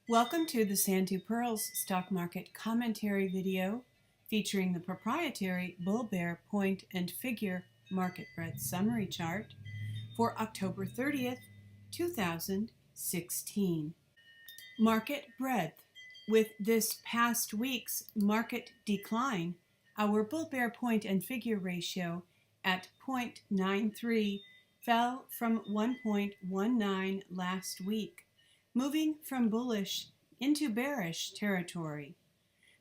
Welcome to the Pirls Stock Market Commentary video featuring the proprietary Bull-Bear Point and Figure Market Breadth Summary Chart for October 30th, 2016. Market breadth. With this past week's market decline, our Bull-Bear Point and Figure ratio at 0.93 fell from 1.19 last week, moving from bullish into bearish territory.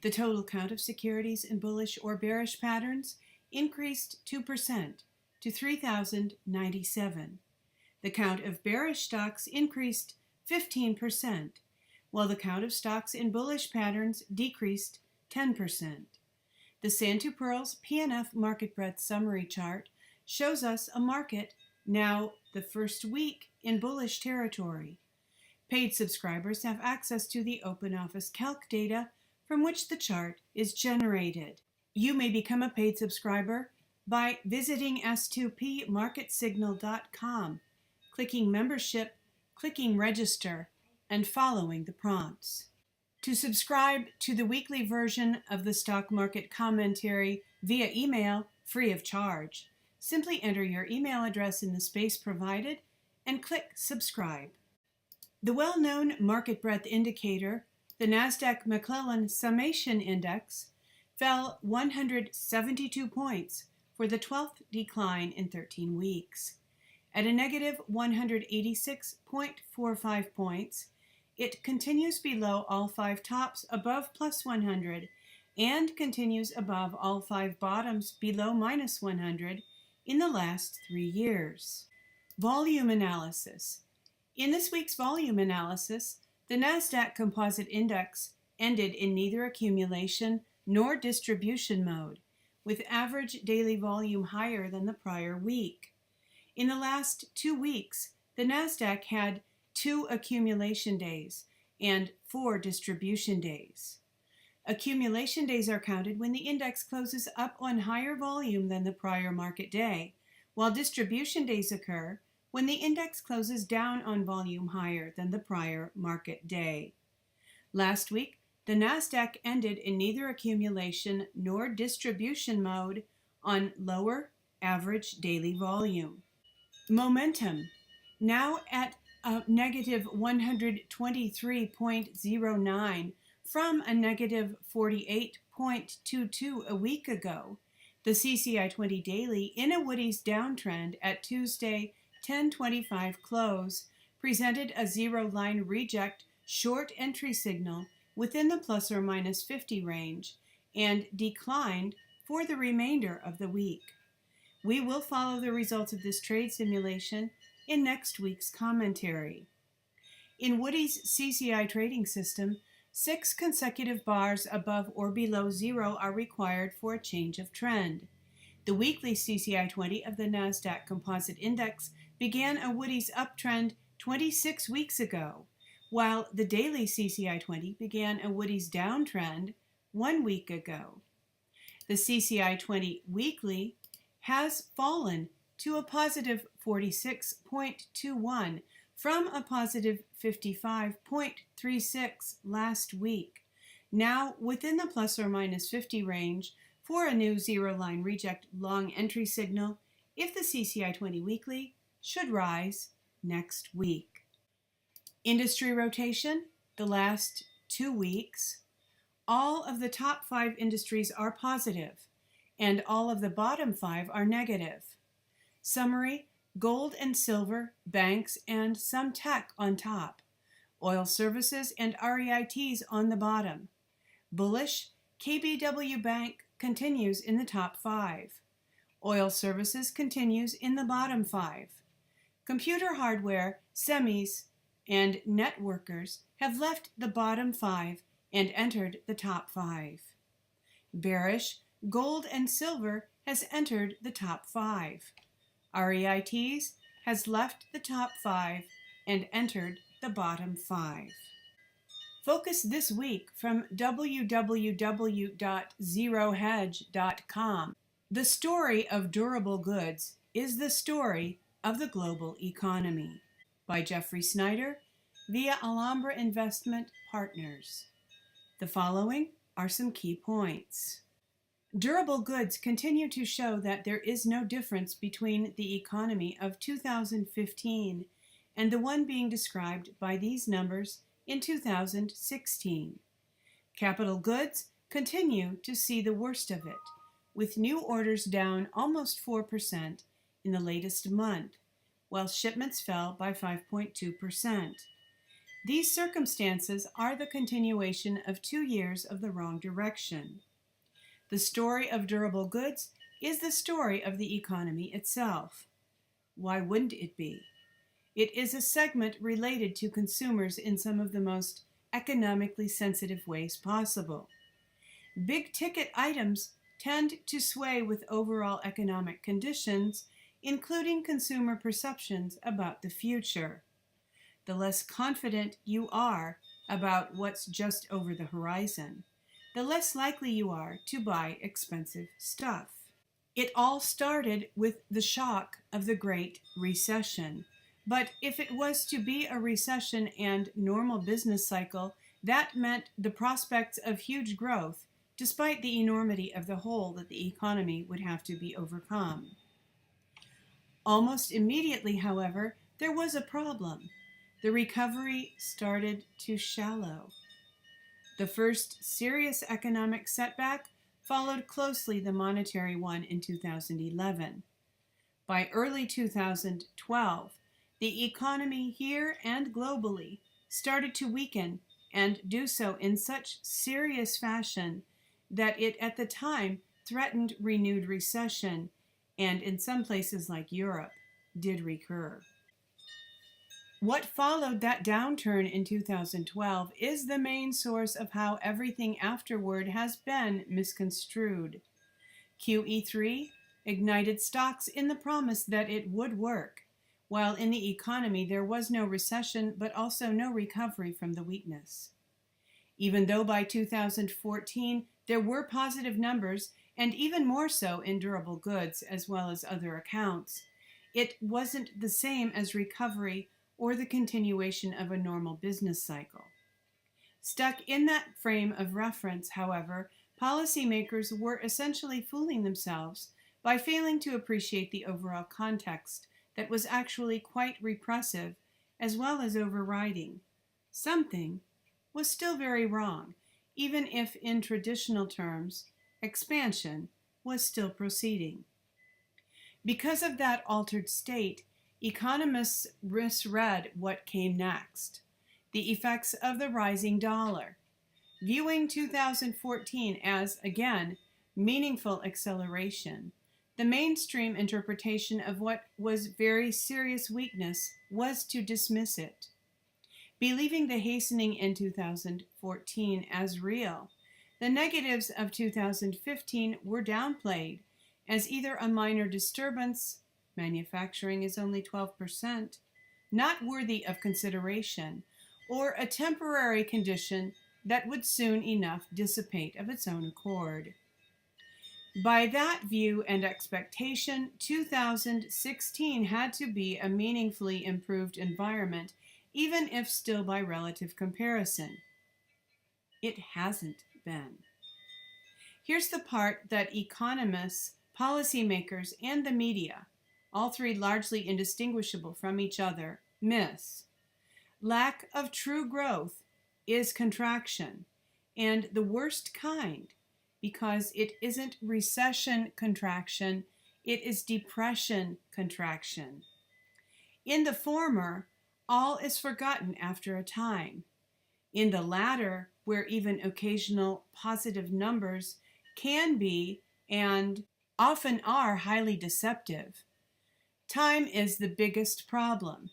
The total count of securities in bullish or bearish patterns increased 2% to 3,097. The count of bearish stocks increased 15%, while the count of stocks in bullish patterns decreased 10%. The Pirls PNF Market Breadth Summary Chart shows us a market now the first week in bullish territory. Paid subscribers have access to the Open Office Calc data from which the chart is generated. You may become a paid subscriber by visiting s2pmarketsignal.com, clicking membership, clicking register, and following the prompts. To subscribe to the weekly version of the stock market commentary via email, free of charge, simply enter your email address in the space provided and click subscribe. The well-known market breadth indicator, the Nasdaq McClellan Summation Index, fell 172 points for the 12th decline in 13 weeks. At a negative 186.45 points, it continues below all five tops above plus 100 and continues above all five bottoms below minus 100 in the last 3 years. Volume analysis. In this week's volume analysis, the Nasdaq Composite Index ended in neither accumulation nor distribution mode, with average daily volume higher than the prior week. In the last 2 weeks, the Nasdaq had 2 accumulation days and 4 distribution days. Accumulation days are counted when the index closes up on higher volume than the prior market day, while distribution days occur when the index closes down on volume higher than the prior market day. Last week, the Nasdaq ended in neither accumulation nor distribution mode on lower average daily volume. Momentum, now at a negative 123.09 from a negative 48.22 a week ago. The CCI 20 daily in a Woody's downtrend at Tuesday 10:25 close presented a zero-line reject short entry signal within the plus or minus 50 range and declined for the remainder of the week. We will follow the results of this trade simulation in next week's commentary. In Woody's CCI trading system, 6 consecutive bars above or below zero are required for a change of trend. The weekly CCI 20 of the Nasdaq Composite Index began a Woody's uptrend 26 weeks ago, while the daily CCI 20 began a Woody's downtrend 1 week ago. The CCI 20 weekly has fallen to a positive 46.21 from a positive 55.36 last week, now within the plus or minus 50 range for a new zero-line reject long entry signal if the CCI 20 weekly should rise next week. Industry rotation, the last 2 weeks. All of the top 5 industries are positive, and all of the bottom 5 are negative. Summary: gold and silver, banks, and some tech on top. Oil services and REITs on the bottom. Bullish, KBW Bank continues in the top 5. Oil services continues in the bottom 5. Computer hardware, semis, and networkers have left the bottom 5 and entered the top 5. Bearish, gold and silver has entered the top 5. REITs has left the top 5 and entered the bottom 5. Focus this week from www.zerohedge.com. The story of durable goods is the story of the global economy. By Jeffrey Snyder via Alhambra Investment Partners. The following are some key points. Durable goods continue to show that there is no difference between the economy of 2015 and the one being described by these numbers in 2016. Capital goods continue to see the worst of it, with new orders down almost 4% in the latest month, while shipments fell by 5.2%. These circumstances are the continuation of 2 years of the wrong direction. The story of durable goods is the story of the economy itself. Why wouldn't it be? It is a segment related to consumers in some of the most economically sensitive ways possible. Big ticket items tend to sway with overall economic conditions, including consumer perceptions about the future. The less confident you are about what's just over the horizon, the less likely you are to buy expensive stuff. It all started with the shock of the Great Recession. But if it was to be a recession and normal business cycle, that meant the prospects of huge growth, despite the enormity of the hole that the economy would have to be overcome. Almost immediately, however, there was a problem. The recovery started to shallow. The first serious economic setback followed closely the monetary one in 2011. By early 2012, the economy here and globally started to weaken and do so in such serious fashion that it at the time threatened renewed recession and in some places like Europe did recur. What followed that downturn in 2012 is the main source of how everything afterward has been misconstrued. QE3 ignited stocks in the promise that it would work, while in the economy there was no recession but also no recovery from the weakness. Even though by 2014 there were positive numbers, and even more so in durable goods as well as other accounts, it wasn't the same as recovery or the continuation of a normal business cycle. Stuck in that frame of reference, however, policymakers were essentially fooling themselves by failing to appreciate the overall context that was actually quite repressive as well as overriding. Something was still very wrong, even if in traditional terms, expansion was still proceeding. Because of that altered state, economists misread what came next, the effects of the rising dollar, viewing 2014 as, again, meaningful acceleration. The mainstream interpretation of what was very serious weakness was to dismiss it. Believing the hastening in 2014 as real, the negatives of 2015 were downplayed as either a minor disturbance, manufacturing is only 12%, not worthy of consideration, or a temporary condition that would soon enough dissipate of its own accord. By that view and expectation, 2016 had to be a meaningfully improved environment, even if still by relative comparison. It hasn't been. Here's the part that economists, policymakers, and the media, all three largely indistinguishable from each other, miss. Lack of true growth is contraction, and the worst kind, because it isn't recession contraction, it is depression contraction. In the former, all is forgotten after a time. In the latter, where even occasional positive numbers can be and often are highly deceptive, time is the biggest problem.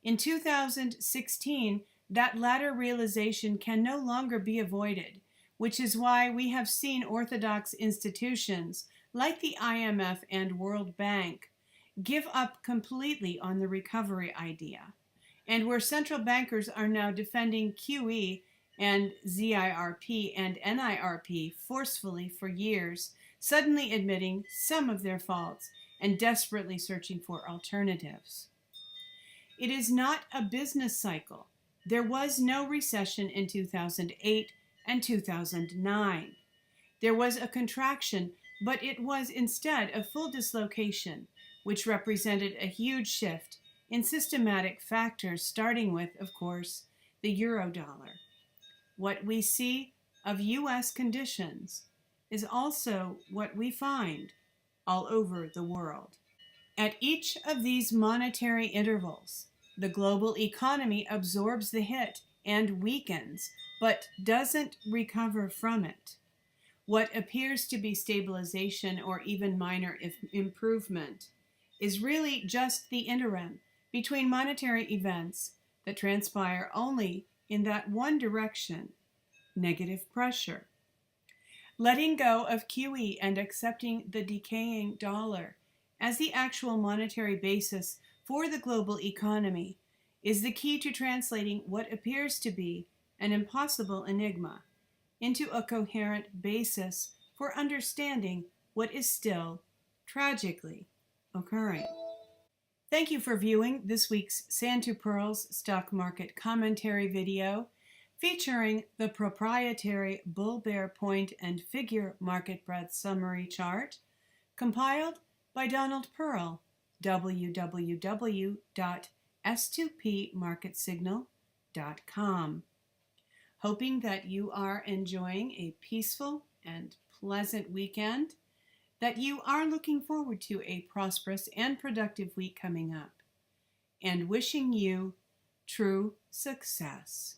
In 2016, that latter realization can no longer be avoided, which is why we have seen orthodox institutions like the IMF and World Bank give up completely on the recovery idea, and where central bankers are now defending QE and ZIRP and NIRP forcefully for years, suddenly admitting some of their faults and desperately searching for alternatives. It is not a business cycle, There was no recession in 2008 and 2009. There was a contraction, but it was instead a full dislocation, which represented a huge shift in systematic factors, starting with, of course, the euro-dollar. What we see of U.S. conditions is also what we find all over the world. At each of these monetary intervals, the global economy absorbs the hit and weakens, but doesn't recover from it. What appears to be stabilization or even minor improvement is really just the interim between monetary events that transpire only in that one direction, negative pressure. Letting go of QE and accepting the decaying dollar as the actual monetary basis for the global economy is the key to translating what appears to be an impossible enigma into a coherent basis for understanding what is still tragically occurring. Thank you for viewing this week's Sand to Pirls Stock Market Commentary video featuring the proprietary Bull Bear Point and Figure Market Breadth Summary Chart compiled by Donald Pearl, www.s2pmarketsignal.com. Hoping that you are enjoying a peaceful and pleasant weekend, that you are looking forward to a prosperous and productive week coming up, and wishing you true success.